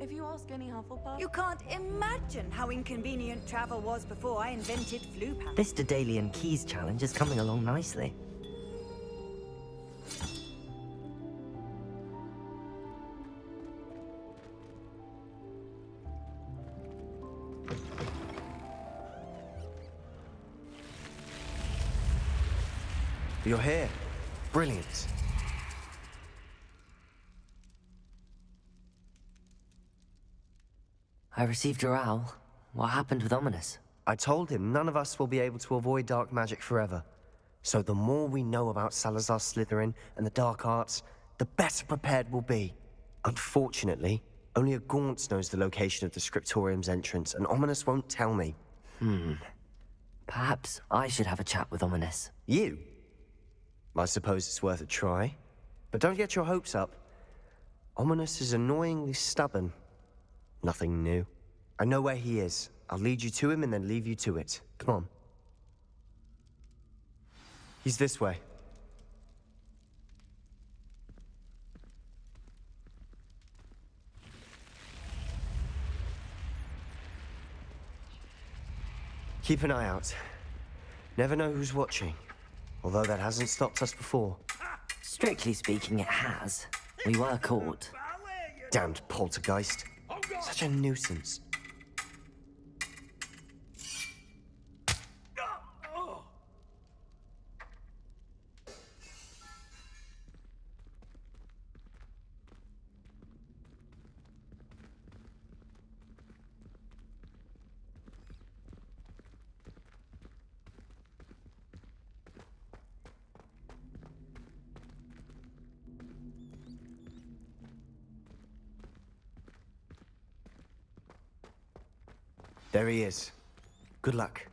If you ask any Hufflepuff... You can't imagine how inconvenient travel was before I invented flu pants. This Daedalian Keys challenge is coming along nicely. You're here. Brilliant. I received your owl. What happened with Ominous? I told him none of us will be able to avoid dark magic forever. So the more we know about Salazar Slytherin and the dark arts, the better prepared we'll be. Unfortunately, only a Gaunt knows the location of the Scriptorium's entrance, and Ominous won't tell me. Perhaps I should have a chat with Ominous. You? I suppose it's worth a try. But don't get your hopes up. Ominous is annoyingly stubborn. Nothing new. I know where he is. I'll lead you to him and then leave you to it. Come on. He's this way. Keep an eye out. Never know who's watching. Although that hasn't stopped us before. Strictly speaking, it has. We were caught. Damned poltergeist. Such a nuisance. There he is. Good luck.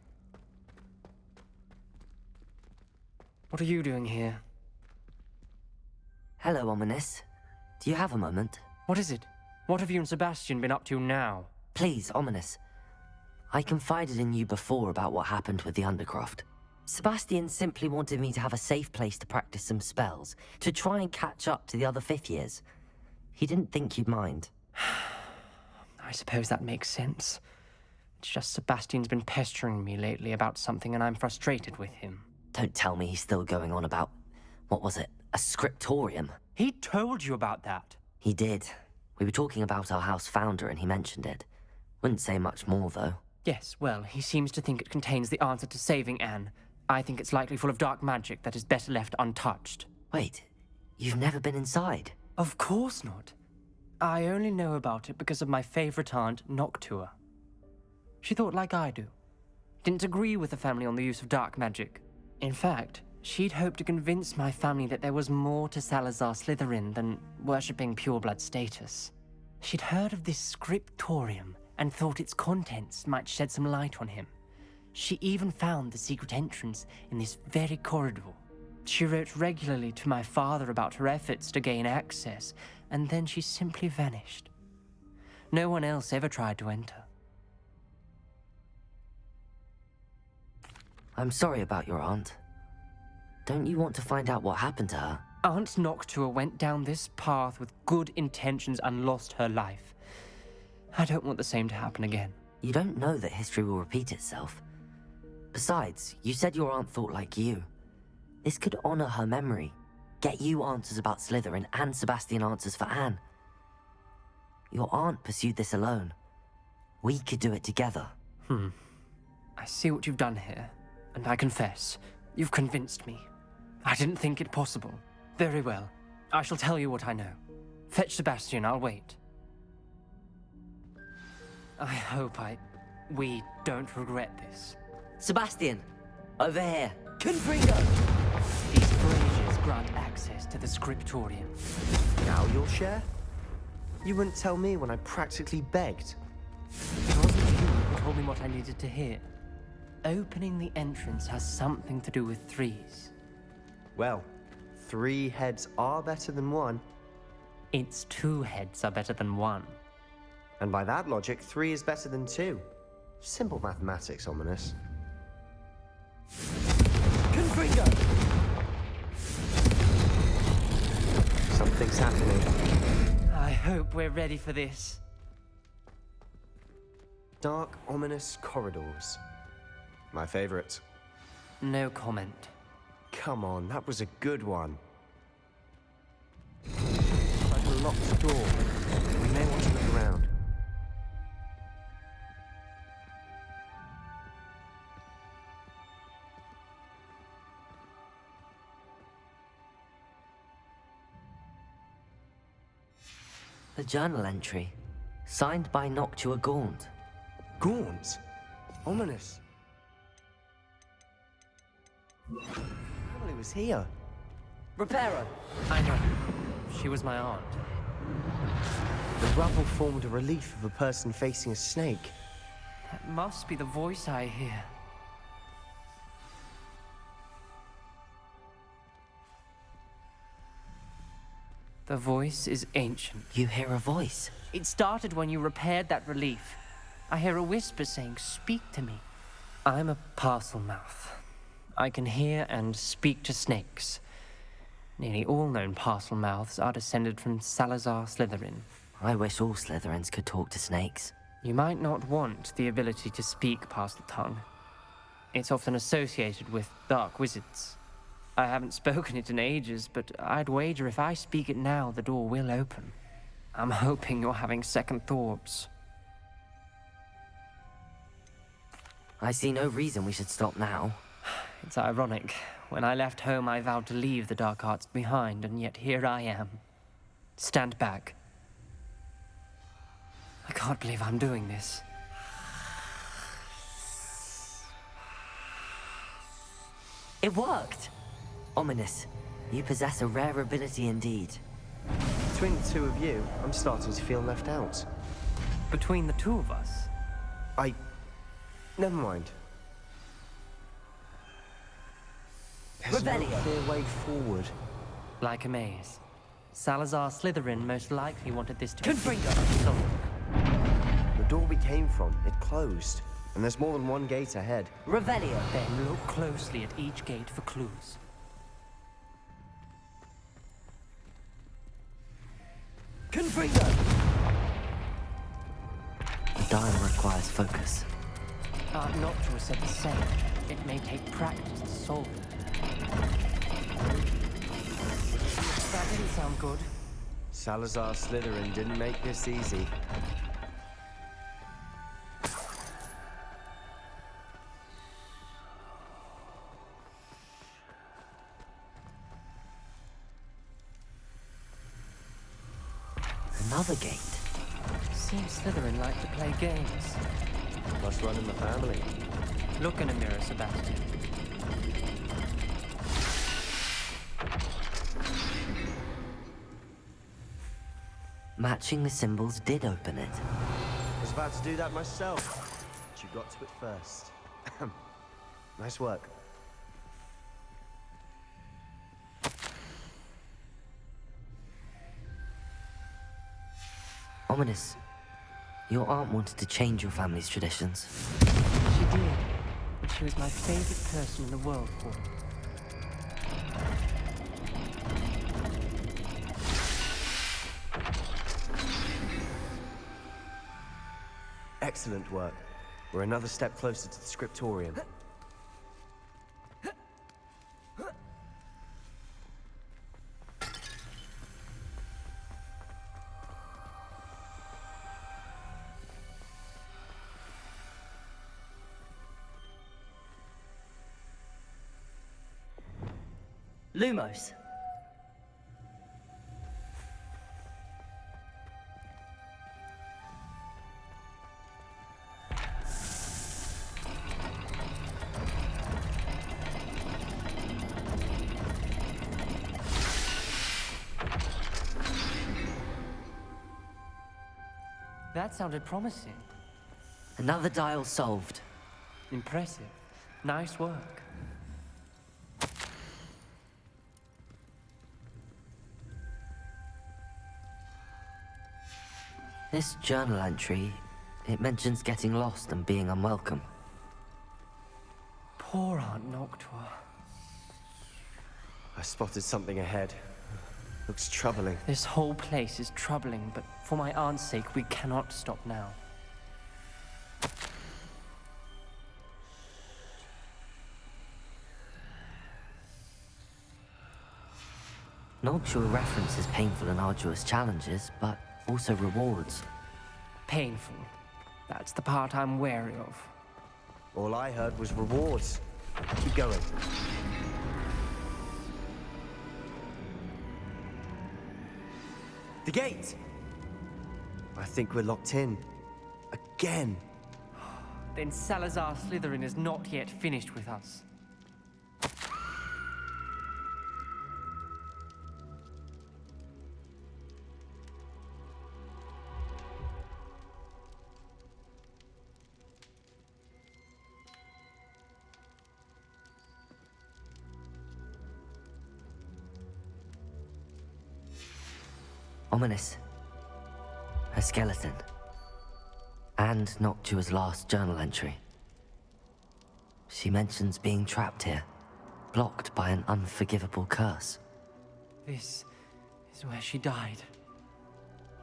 What are you doing here? Hello, Ominous. Do you have a moment? What is it? What have you and Sebastian been up to now? Please, Ominous. I confided in you before about what happened with the Undercroft. Sebastian simply wanted me to have a safe place to practice some spells, to try and catch up to the other fifth years. He didn't think you'd mind. I suppose that makes sense. It's just Sebastian's been pestering me lately about something and I'm frustrated with him. Don't tell me he's still going on about, what was it, a scriptorium? He told you about that. He did. We were talking about our house founder and he mentioned it. Wouldn't say much more, though. Yes, well, he seems to think it contains the answer to saving Anne. I think it's likely full of dark magic that is better left untouched. Wait, you've never been inside? Of course not. I only know about it because of my favorite aunt, Noctua. She thought like I do. Didn't agree with the family on the use of dark magic. In fact, she'd hoped to convince my family that there was more to Salazar Slytherin than worshipping pureblood status. She'd heard of this scriptorium and thought its contents might shed some light on him. She even found the secret entrance in this very corridor. She wrote regularly to my father about her efforts to gain access, and then she simply vanished. No one else ever tried to enter. I'm sorry about your aunt. Don't you want to find out what happened to her? Aunt Noctua went down this path with good intentions and lost her life. I don't want the same to happen again. You don't know that history will repeat itself. Besides, you said your aunt thought like you. This could honor her memory, get you answers about Slytherin and Sebastian answers for Anne. Your aunt pursued this alone. We could do it together. I see what you've done here, and I confess, you've convinced me. I didn't think it possible. Very well, I shall tell you what I know. Fetch Sebastian, I'll wait. I hope we don't regret this. Sebastian! Over here! Confringo! These braziers grant access to the scriptorium. Now you'll share? You wouldn't tell me when I practically begged. It wasn't you who told me what I needed to hear. Opening the entrance has something to do with threes. Well, 3 heads are better than 1. Its 2 heads are better than 1. And by that logic, 3 is better than 2. Simple mathematics, Ominous. Confringo! Something's happening. I hope we're ready for this. Dark, ominous corridors. My favorite. No comment. Come on, that was a good one. Like a locked door. We may want to look around. A journal entry, signed by Noctua Gaunt. Gaunt? Ominous. Family was here. Reparo! I know. She was my aunt. The rubble formed a relief of a person facing a snake. That must be the voice I hear. The voice is ancient. You hear a voice? It started when you repaired that relief. I hear a whisper saying, "Speak to me." I'm a parcel mouth. I can hear and speak to snakes. Nearly all known parcel mouths are descended from Salazar Slytherin. I wish all Slytherins could talk to snakes. You might not want the ability to speak parcel tongue. It's often associated with dark wizards. I haven't spoken it in ages, but I'd wager if I speak it now, the door will open. I'm hoping you're having second thoughts. I see no reason we should stop now. It's ironic. When I left home, I vowed to leave the dark arts behind, and yet here I am. Stand back. I can't believe I'm doing this. It worked! Ominous, you possess a rare ability indeed. Between the two of you, I'm starting to feel left out. Between the two of us, Never mind. There's no Rebellion. clear way forward. like a maze. Salazar Slytherin most likely wanted this to Confringo! So, The door we came from, it closed. And there's more than one gate ahead. Revelio! then look closely at each gate for clues. Confringo! The dial requires focus. Art Noctua said the same. It may take practice to solve it. That didn't sound good. Salazar Slytherin didn't make this easy. Another gate. Seems Slytherin like to play games. Must run in the family. Look in a mirror, Sebastian. Matching the symbols did open it. I was about to do that myself. But you got to it first. Nice work. Ominous, your aunt wanted to change your family's traditions. She did. And she was my favorite person in the world for it. Excellent work. We're another step closer to the scriptorium. Lumos! That sounded promising. Another dial solved. Impressive. Nice work. This journal entry, it mentions getting lost and being unwelcome. Poor Aunt Noctua. I spotted something ahead. Looks troubling. This whole place is troubling, but for my aunt's sake, we cannot stop now. Noctua references painful and arduous challenges, but also rewards. Painful. That's the part I'm wary of. All I heard was rewards. Keep going. The gate! I think we're locked in. Again. Then Salazar Slytherin is not yet finished with us. Ominous. A skeleton. And Noctua's last journal entry. She mentions being trapped here, blocked by an unforgivable curse. This is where she died.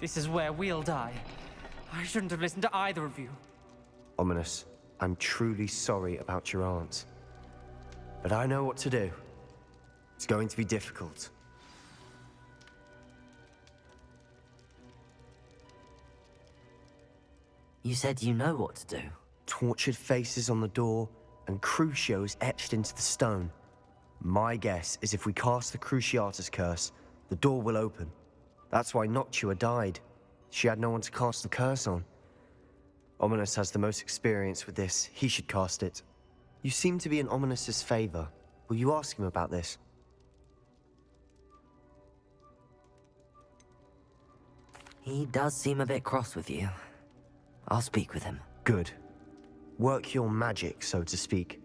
This is where we'll die. I shouldn't have listened to either of you. Ominous, I'm truly sorry about your aunt. But I know what to do. It's going to be difficult. You said you know what to do. Tortured faces on the door, and Crucios etched into the stone. My guess is if we cast the Cruciatus curse, the door will open. That's why Noctua died. She had no one to cast the curse on. Ominous has the most experience with this. He should cast it. You seem to be in Ominous's favor. Will you ask him about this? He does seem a bit cross with you. I'll speak with him. Good. Work your magic, so to speak.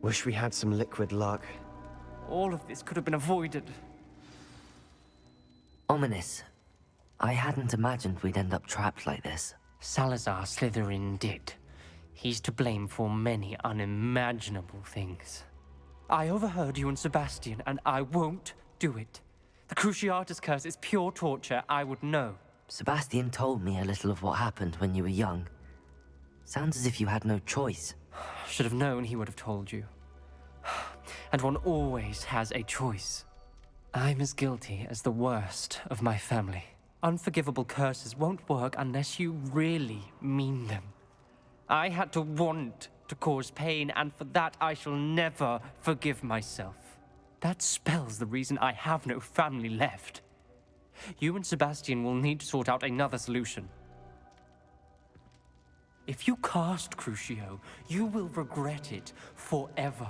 Wish we had some liquid luck. All of this could have been avoided. Ominous. I hadn't imagined we'd end up trapped like this. Salazar Slytherin did. He's to blame for many unimaginable things. I overheard you and Sebastian, and I won't do it. The Cruciatus curse is pure torture, I would know. Sebastian told me a little of what happened when you were young. Sounds as if you had no choice. Should have known he would have told you. And one always has a choice. I'm as guilty as the worst of my family. Unforgivable curses won't work unless you really mean them. I had to want to cause pain, and for that I shall never forgive myself. That spells the reason I have no family left. You and Sebastian will need to sort out another solution. If you cast Crucio, you will regret it forever.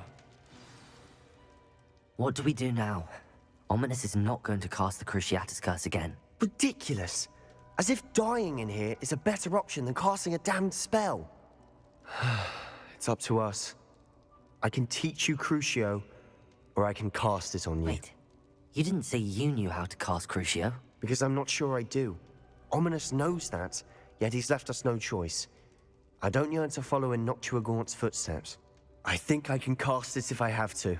What do we do now? Ominous is not going to cast the Cruciatus curse again. Ridiculous! As if dying in here is a better option than casting a damned spell. It's up to us. I can teach you Crucio, or I can cast it on you. Wait, you didn't say you knew how to cast Crucio? Because I'm not sure I do. Ominous knows that, yet he's left us no choice. I don't yearn to follow in Noctua Gaunt's footsteps. I think I can cast it if I have to.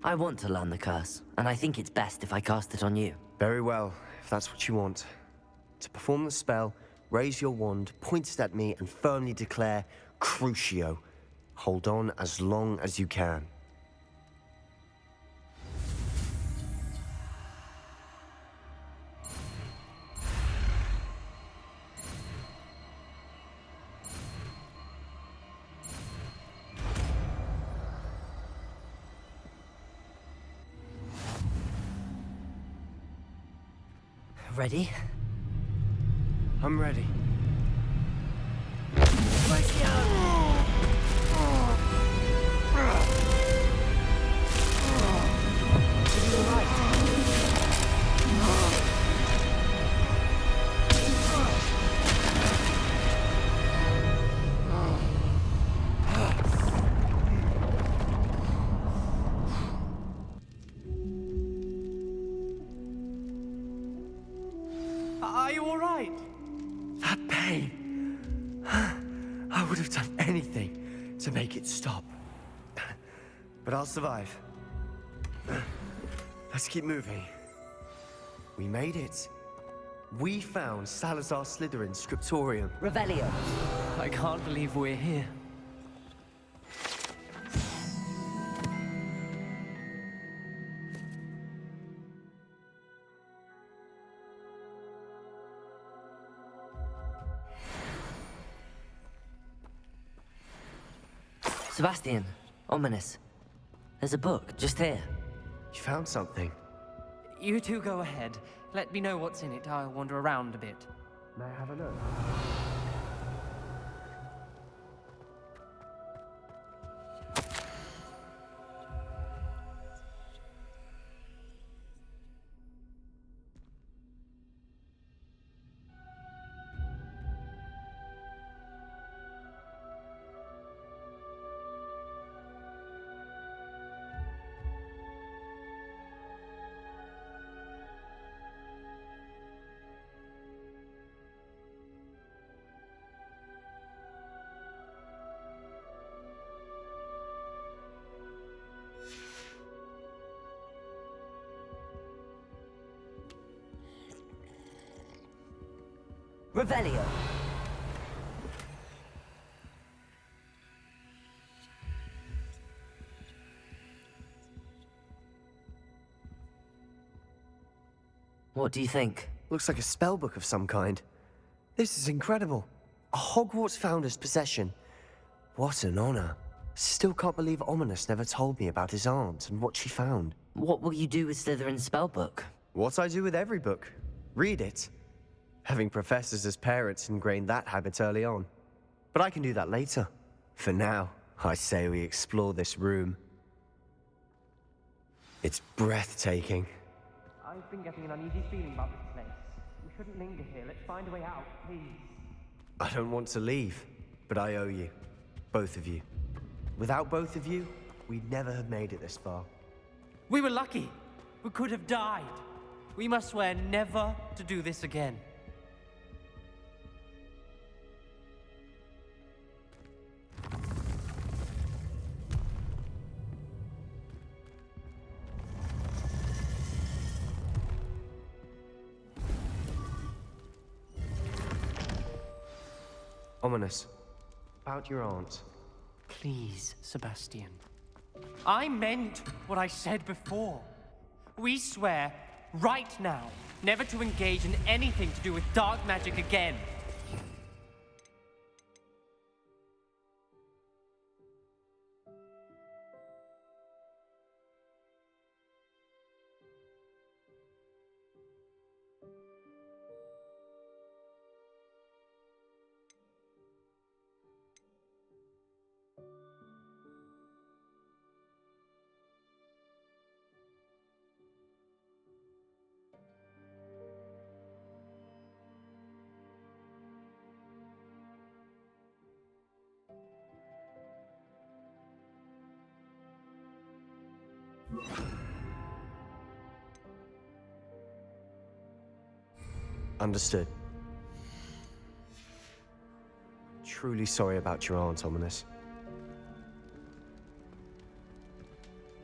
I want to learn the curse, and I think it's best if I cast it on you. Very well, if that's what you want. To perform the spell, raise your wand, point it at me, and firmly declare, Crucio. Hold on as long as you can. Ready? I'm ready. Are you all right? That pain. I would have done anything to make it stop. But I'll survive. Let's keep moving. We made it. We found Salazar Slytherin's scriptorium. Revelio. I can't believe we're here. Sebastian, ominous. There's a book just here. You found something. You two go ahead. Let me know what's in it. I'll wander around a bit. May I have a look? Revelio. What do you think? Looks like a spellbook of some kind. This is incredible. A Hogwarts founder's possession. What an honor. Still can't believe Ominous never told me about his aunt and what she found. What will you do with Slytherin's spellbook? What I do with every book. Read it. Having professors as parents ingrained that habit early on. But I can do that later. For now, I say we explore this room. It's breathtaking. I've been getting an uneasy feeling about this place. We shouldn't linger here. Let's find a way out, please. I don't want to leave, but I owe you. Both of you. Without both of you, we'd never have made it this far. We were lucky. We could have died. We must swear never to do this again. Ominous. About your aunt. Please, Sebastian. I meant what I said before. We swear, right now, never to engage in anything to do with dark magic again. Understood. Truly sorry about your aunt, Ominous.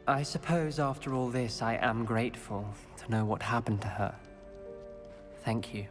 I suppose after all this, I am grateful to know what happened to her. Thank you.